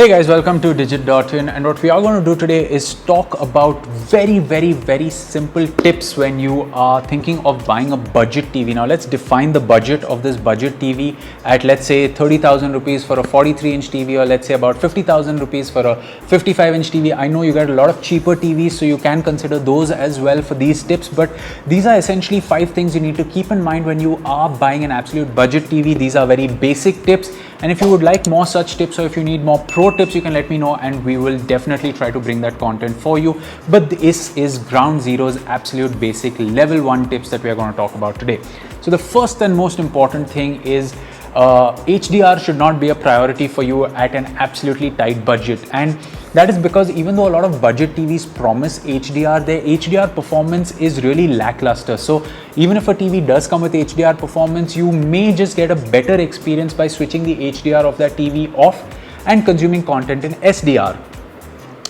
Hey guys, welcome to Digit.in, and what we are going to do today is talk about very simple tips when you are thinking of buying a budget TV. Now let's define the budget of this budget TV at, let's say, 30,000 rupees for a 43-inch TV, or let's say about 50,000 rupees for a 55-inch TV. I know you get a lot of cheaper TVs, so you can consider those as well for these tips, but these are essentially 5 things you need to keep in mind when you are buying an absolute budget TV. These are very basic tips, and if you would like more such tips, or if you need more pro tips, you can let me know and we will definitely try to bring that content for you. But this is ground zero's absolute basic level 1 tips that we are going to talk about today. So the first and most important thing is HDR should not be a priority for you at an absolutely tight budget, and that is because even though a lot of budget TVs promise HDR, their HDR performance is really lackluster. So even if a TV does come with HDR performance, you may just get a better experience by switching the HDR of that TV off and consuming content in SDR.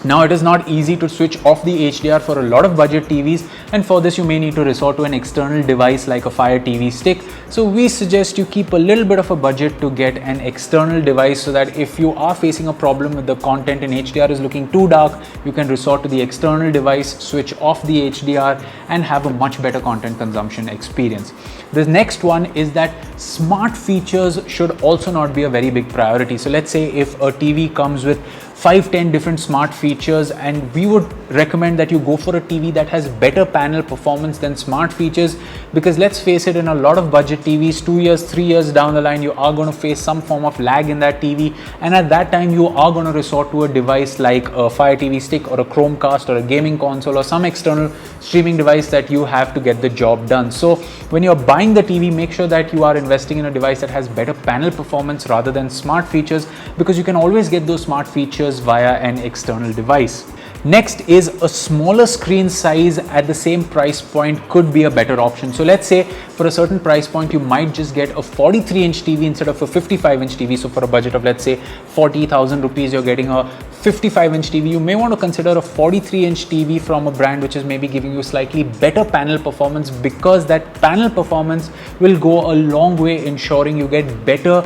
Now, it is not easy to switch off the HDR for a lot of budget TVs, and for this you may need to resort to an external device like a Fire TV stick. So we suggest you keep a little bit of a budget to get an external device, so that if you are facing a problem with the content in HDR is looking too dark, you can resort to the external device, switch off the HDR and have a much better content consumption experience. The next one is that smart features should also not be a very big priority. So let's say if a TV comes with 5-10 different smart features, and we would recommend that you go for a TV that has better panel performance than smart features, because let's face it, in a lot of budget TVs, 2 years, 3 years down the line, you are going to face some form of lag in that TV, and at that time you are going to resort to a device like a Fire TV stick or a Chromecast or a gaming console or some external streaming device that you have to get the job done. So when you're buying the TV, make sure that you are investing in a device that has better panel performance rather than smart features, because you can always get those smart features via an external device. Next is a smaller screen size at the same price point could be a better option. So let's say for a certain price point, you might just get a 43-inch TV instead of a 55-inch TV. So for a budget of, let's say, 40,000 rupees, you're getting a 55-inch TV. You may want to consider a 43-inch TV from a brand which is maybe giving you slightly better panel performance, because that panel performance will go a long way ensuring you get better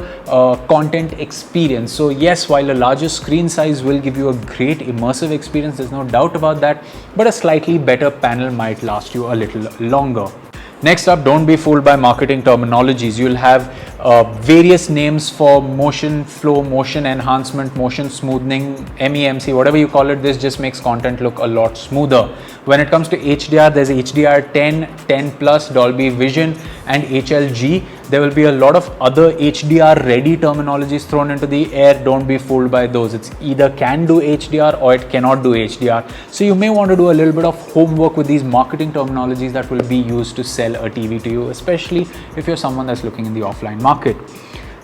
content experience. So yes, while a larger screen size will give you a great immersive experience, there's no doubt about that, but a slightly better panel might last you a little longer. Next up, don't be fooled by marketing terminologies. You'll have various names for motion flow, motion enhancement, motion smoothing, MEMC, whatever you call it. This just makes content look a lot smoother. When it comes to HDR, there's HDR 10, 10 plus, Dolby Vision and HLG. There will be a lot of other HDR ready terminologies thrown into the air. Don't be fooled by those. It's either can do HDR or it cannot do HDR. So you may want to do a little bit of homework with these marketing terminologies that will be used to sell a TV to you, especially if you're someone that's looking in the offline market.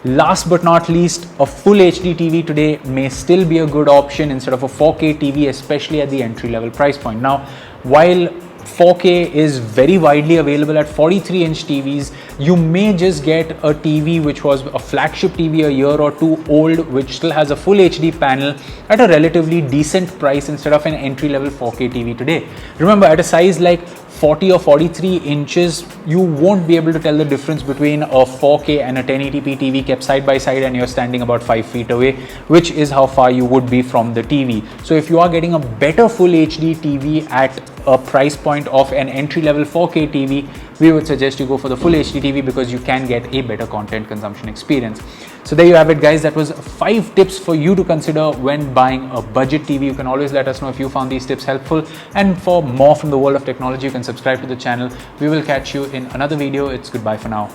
Last but not least, a full HD TV today may still be a good option instead of a 4K TV, especially at the entry-level price point. Now, while 4K is very widely available at 43-inch TVs, you may just get a TV which was a flagship TV a year or two old, which still has a full HD panel at a relatively decent price instead of an entry-level 4K TV today. Remember, at a size like 40 or 43 inches, you won't be able to tell the difference between a 4K and a 1080p TV kept side by side, and you're standing about 5 feet away, which is how far you would be from the TV. So if you are getting a better full HD TV at a price point of an entry-level 4K TV, we would suggest you go for the full HD TV, because you can get a better content consumption experience. So there you have it, guys. That was 5 tips for you to consider when buying a budget TV. You can always let us know if you found these tips helpful, and for more from the world of technology, you can subscribe to the channel. We will catch you in another video. It's goodbye for now.